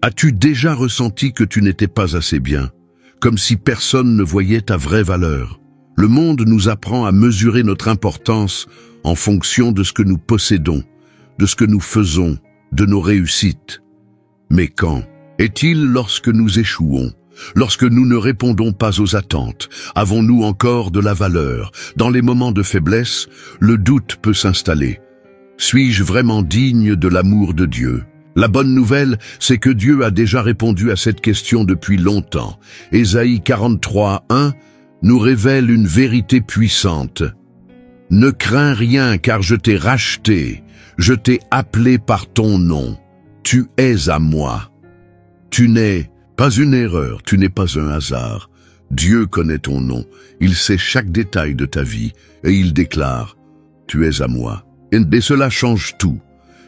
As-tu déjà ressenti que tu n'étais pas assez bien, comme si personne ne voyait ta vraie valeur? Le monde nous apprend à mesurer notre importance en fonction de ce que nous possédons, de ce que nous faisons, de nos réussites. Mais quand est-il lorsque nous échouons, lorsque nous ne répondons pas aux attentes? Avons-nous encore de la valeur? Dans les moments de faiblesse, le doute peut s'installer. Suis-je vraiment digne de l'amour de Dieu? La bonne nouvelle, c'est que Dieu a déjà répondu à cette question depuis longtemps. Ésaïe 43:1 nous révèle une vérité puissante. « Ne crains rien, car je t'ai racheté, je t'ai appelé par ton nom. Tu es à moi. » Tu n'es pas une erreur, tu n'es pas un hasard. Dieu connaît ton nom, il sait chaque détail de ta vie, et il déclare « Tu es à moi ». Et cela change tout.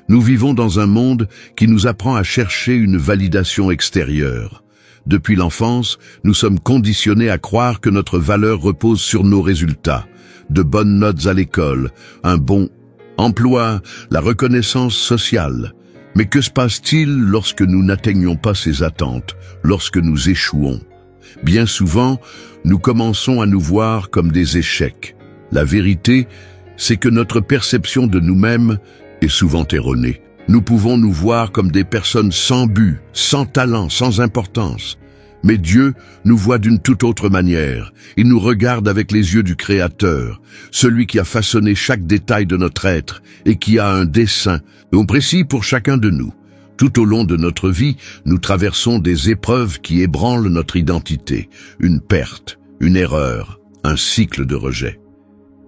Nous vivons dans un monde qui nous apprend à chercher une validation extérieure. Depuis l'enfance, nous sommes conditionnés à croire que notre valeur repose sur nos résultats. De bonnes notes à l'école, un bon emploi, la reconnaissance sociale. Mais que se passe-t-il lorsque nous n'atteignons pas ces attentes, lorsque nous échouons? Bien souvent, nous commençons à nous voir comme des échecs. La vérité, c'est que notre perception de nous-mêmes est souvent erronée. Nous pouvons nous voir comme des personnes sans but, sans talent, sans importance. Mais Dieu nous voit d'une toute autre manière. Il nous regarde avec les yeux du Créateur, celui qui a façonné chaque détail de notre être et qui a un dessein précis pour chacun de nous. Tout au long de notre vie, nous traversons des épreuves qui ébranlent notre identité, une perte, une erreur, un cycle de rejet.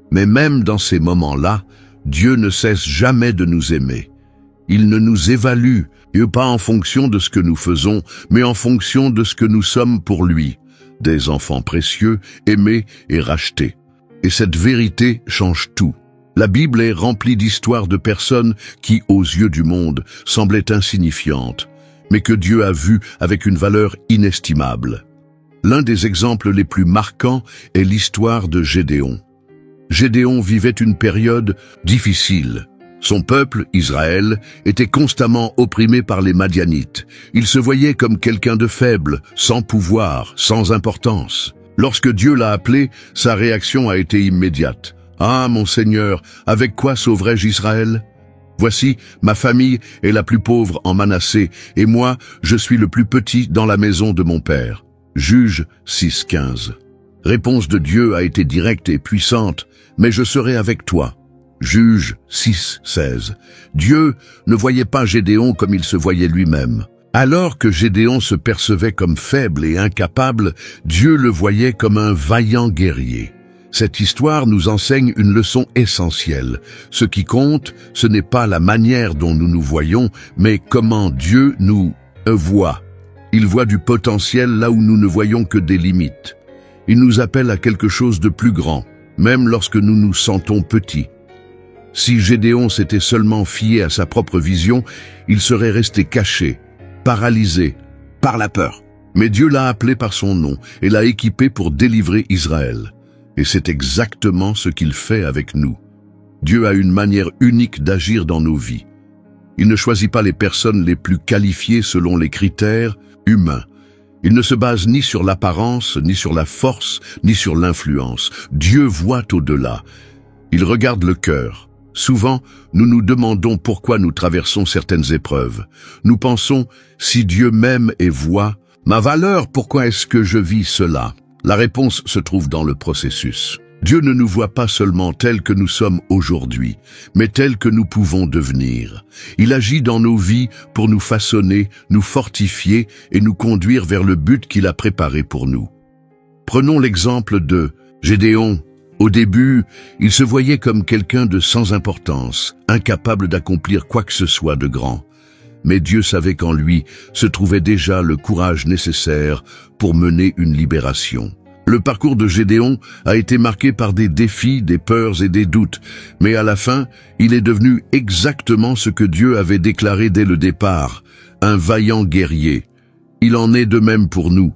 Mais même dans ces moments-là, Dieu ne cesse jamais de nous aimer. Il ne nous évalue, pas en fonction de ce que nous faisons, mais en fonction de ce que nous sommes pour lui, des enfants précieux, aimés et rachetés. Et cette vérité change tout. La Bible est remplie d'histoires de personnes qui, aux yeux du monde, semblaient insignifiantes, mais que Dieu a vues avec une valeur inestimable. L'un des exemples les plus marquants est l'histoire de Gédéon. Gédéon vivait une période difficile. Son peuple, Israël, était constamment opprimé par les Madianites. Il se voyait comme quelqu'un de faible, sans pouvoir, sans importance. Lorsque Dieu l'a appelé, sa réaction a été immédiate. « Ah, mon Seigneur, avec quoi sauverai-je Israël? Voici, ma famille est la plus pauvre en Manassé, et moi, je suis le plus petit dans la maison de mon père. » Juge 6:15. Réponse de Dieu a été directe et puissante, « Mais je serai avec toi. » Juge 6:16. Dieu ne voyait pas Gédéon comme il se voyait lui-même. Alors que Gédéon se percevait comme faible et incapable, Dieu le voyait comme un vaillant guerrier. Cette histoire nous enseigne une leçon essentielle. Ce qui compte, ce n'est pas la manière dont nous nous voyons, mais comment Dieu nous voit. Il voit du potentiel là où nous ne voyons que des limites. Il nous appelle à quelque chose de plus grand, même lorsque nous nous sentons petits. Si Gédéon s'était seulement fié à sa propre vision, il serait resté caché, paralysé par la peur. Mais Dieu l'a appelé par son nom et l'a équipé pour délivrer Israël. Et c'est exactement ce qu'il fait avec nous. Dieu a une manière unique d'agir dans nos vies. Il ne choisit pas les personnes les plus qualifiées selon les critères humains. Il ne se base ni sur l'apparence, ni sur la force, ni sur l'influence. Dieu voit au-delà. Il regarde le cœur. Souvent, nous nous demandons pourquoi nous traversons certaines épreuves. Nous pensons, si Dieu m'aime et voit ma valeur, pourquoi est-ce que je vis cela? La réponse se trouve dans le processus. Dieu ne nous voit pas seulement tels que nous sommes aujourd'hui, mais tels que nous pouvons devenir. Il agit dans nos vies pour nous façonner, nous fortifier et nous conduire vers le but qu'il a préparé pour nous. Prenons l'exemple de Gédéon. Au début, il se voyait comme quelqu'un de sans importance, incapable d'accomplir quoi que ce soit de grand. Mais Dieu savait qu'en lui se trouvait déjà le courage nécessaire pour mener une libération. Le parcours de Gédéon a été marqué par des défis, des peurs et des doutes, mais à la fin, il est devenu exactement ce que Dieu avait déclaré dès le départ, un vaillant guerrier. Il en est de même pour nous.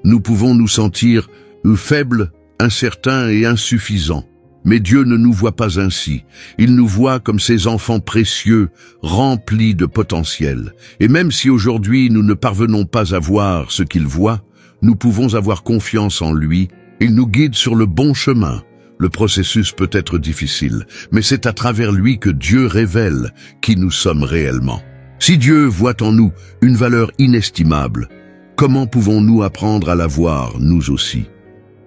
Nous pouvons nous sentir faibles, incertains et insuffisants. Mais Dieu ne nous voit pas ainsi. Il nous voit comme ses enfants précieux, remplis de potentiel. Et même si aujourd'hui nous ne parvenons pas à voir ce qu'il voit, nous pouvons avoir confiance en lui. Il nous guide sur le bon chemin. Le processus peut être difficile, mais c'est à travers lui que Dieu révèle qui nous sommes réellement. Si Dieu voit en nous une valeur inestimable, comment pouvons-nous apprendre à la voir, nous aussi?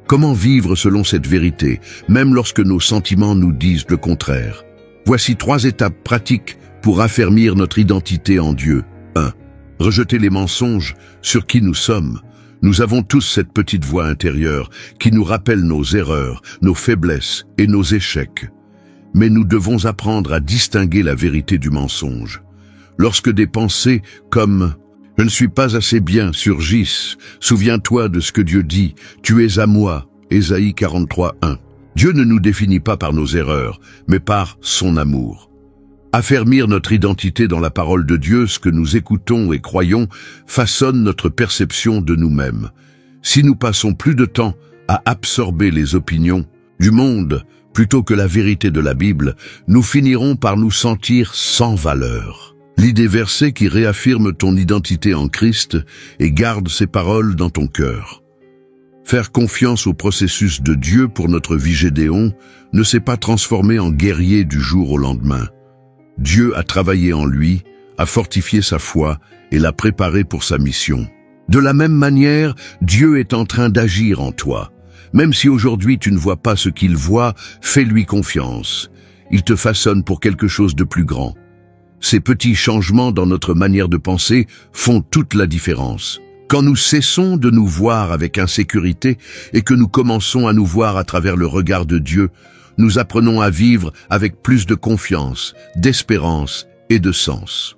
Comment vivre selon cette vérité, même lorsque nos sentiments nous disent le contraire? Voici 3 étapes pratiques pour affermir notre identité en Dieu. 1. Rejeter les mensonges sur qui nous sommes. Nous avons tous cette petite voix intérieure qui nous rappelle nos erreurs, nos faiblesses et nos échecs. Mais nous devons apprendre à distinguer la vérité du mensonge. Lorsque des pensées comme « Je ne suis pas assez bien » surgissent, souviens-toi de ce que Dieu dit, « Tu es à moi » Ésaïe 43:1. Dieu ne nous définit pas par nos erreurs, mais par son amour. Affermir notre identité dans la parole de Dieu, ce que nous écoutons et croyons, façonne notre perception de nous-mêmes. Si nous passons plus de temps à absorber les opinions du monde plutôt que la vérité de la Bible, nous finirons par nous sentir sans valeur. Lis des versets qui réaffirment ton identité en Christ et garde ces paroles dans ton cœur. Faire confiance au processus de Dieu pour notre vie Gédéon ne s'est pas transformé en guerrier du jour au lendemain. Dieu a travaillé en lui, a fortifié sa foi et l'a préparé pour sa mission. De la même manière, Dieu est en train d'agir en toi. Même si aujourd'hui tu ne vois pas ce qu'il voit, fais-lui confiance. Il te façonne pour quelque chose de plus grand. Ces petits changements dans notre manière de penser font toute la différence. Quand nous cessons de nous voir avec insécurité et que nous commençons à nous voir à travers le regard de Dieu, nous apprenons à vivre avec plus de confiance, d'espérance et de sens.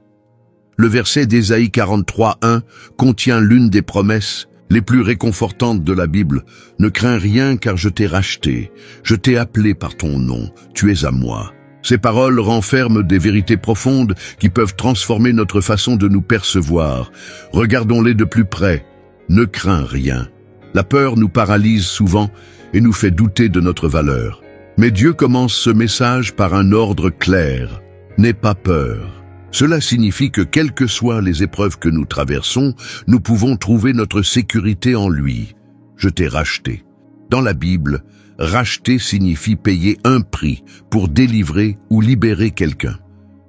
Le verset d'Ésaïe 43:1 contient l'une des promesses les plus réconfortantes de la Bible. « Ne crains rien car je t'ai racheté, je t'ai appelé par ton nom, tu es à moi ». Ces paroles renferment des vérités profondes qui peuvent transformer notre façon de nous percevoir. Regardons-les de plus près. Ne crains rien. La peur nous paralyse souvent et nous fait douter de notre valeur. Mais Dieu commence ce message par un ordre clair. N'aie pas peur. Cela signifie que quelles que soient les épreuves que nous traversons, nous pouvons trouver notre sécurité en lui. Je t'ai racheté. Dans la Bible, racheter signifie payer un prix pour délivrer ou libérer quelqu'un.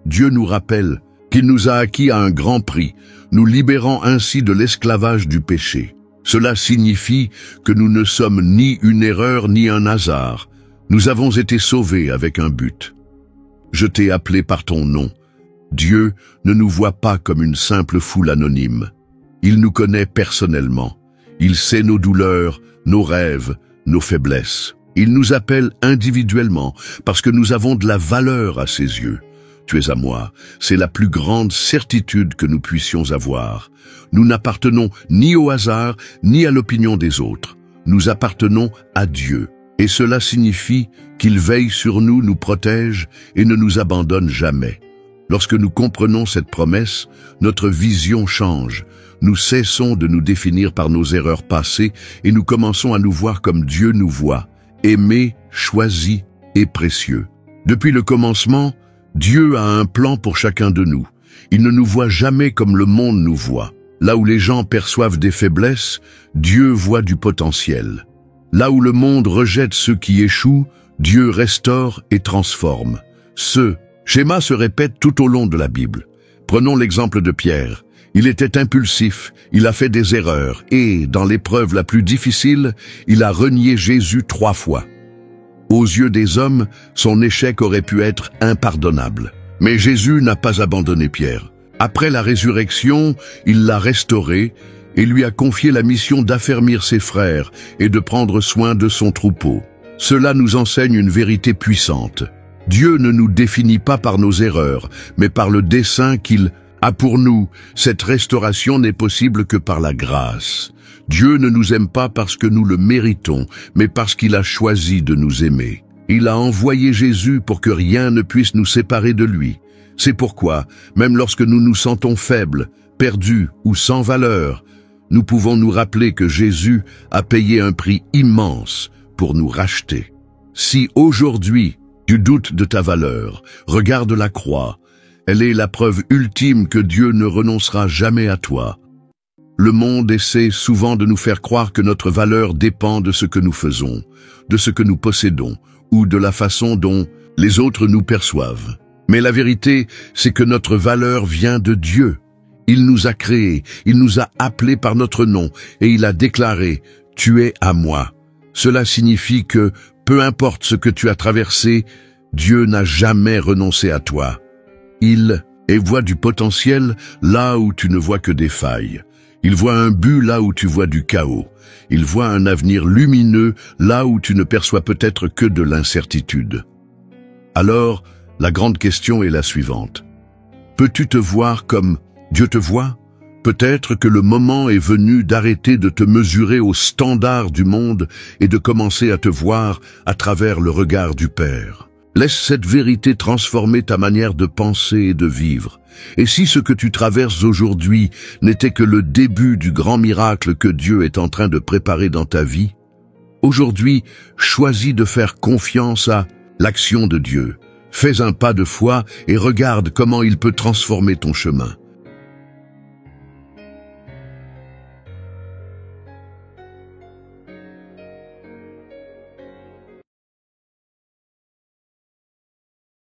Dieu nous rappelle qu'il nous a acquis à un grand prix, nous libérant ainsi de l'esclavage du péché. Cela signifie que nous ne sommes ni une erreur ni un hasard. Nous avons été sauvés avec un but. Je t'ai appelé par ton nom. Dieu ne nous voit pas comme une simple foule anonyme. Il nous connaît personnellement. Il sait nos douleurs, nos rêves, nos faiblesses. Il nous appelle individuellement parce que nous avons de la valeur à ses yeux. Tu es à moi, c'est la plus grande certitude que nous puissions avoir. Nous n'appartenons ni au hasard, ni à l'opinion des autres. Nous appartenons à Dieu. Et cela signifie qu'il veille sur nous, nous protège et ne nous abandonne jamais. Lorsque nous comprenons cette promesse, notre vision change. Nous cessons de nous définir par nos erreurs passées et nous commençons à nous voir comme Dieu nous voit, aimé, choisi et précieux. Depuis le commencement, Dieu a un plan pour chacun de nous. Il ne nous voit jamais comme le monde nous voit. Là où les gens perçoivent des faiblesses, Dieu voit du potentiel. Là où le monde rejette ceux qui échouent, Dieu restaure et transforme. Ce schéma se répète tout au long de la Bible. Prenons l'exemple de Pierre. Il était impulsif, il a fait des erreurs et, dans l'épreuve la plus difficile, il a renié Jésus 3 fois. Aux yeux des hommes, son échec aurait pu être impardonnable. Mais Jésus n'a pas abandonné Pierre. Après la résurrection, il l'a restauré et lui a confié la mission d'affermir ses frères et de prendre soin de son troupeau. Cela nous enseigne une vérité puissante. Dieu ne nous définit pas par nos erreurs, mais par le dessein qu'il a pour nous. Cette restauration n'est possible que par la grâce. Dieu ne nous aime pas parce que nous le méritons, mais parce qu'il a choisi de nous aimer. Il a envoyé Jésus pour que rien ne puisse nous séparer de lui. C'est pourquoi, même lorsque nous nous sentons faibles, perdus ou sans valeur, nous pouvons nous rappeler que Jésus a payé un prix immense pour nous racheter. Si aujourd'hui tu doutes de ta valeur, regarde la croix. Elle est la preuve ultime que Dieu ne renoncera jamais à toi. Le monde essaie souvent de nous faire croire que notre valeur dépend de ce que nous faisons, de ce que nous possédons, ou de la façon dont les autres nous perçoivent. Mais la vérité, c'est que notre valeur vient de Dieu. Il nous a créés, il nous a appelés par notre nom, et il a déclaré « Tu es à moi ». Cela signifie que, peu importe ce que tu as traversé, Dieu n'a jamais renoncé à toi. Il voit du potentiel là où tu ne vois que des failles. Il voit un but là où tu vois du chaos. Il voit un avenir lumineux là où tu ne perçois peut-être que de l'incertitude. Alors, la grande question est la suivante. Peux-tu te voir comme Dieu te voit? Peut-être que le moment est venu d'arrêter de te mesurer aux standards du monde et de commencer à te voir à travers le regard du Père. Laisse cette vérité transformer ta manière de penser et de vivre. Et si ce que tu traverses aujourd'hui n'était que le début du grand miracle que Dieu est en train de préparer dans ta vie, aujourd'hui, choisis de faire confiance à l'action de Dieu. Fais un pas de foi et regarde comment il peut transformer ton chemin.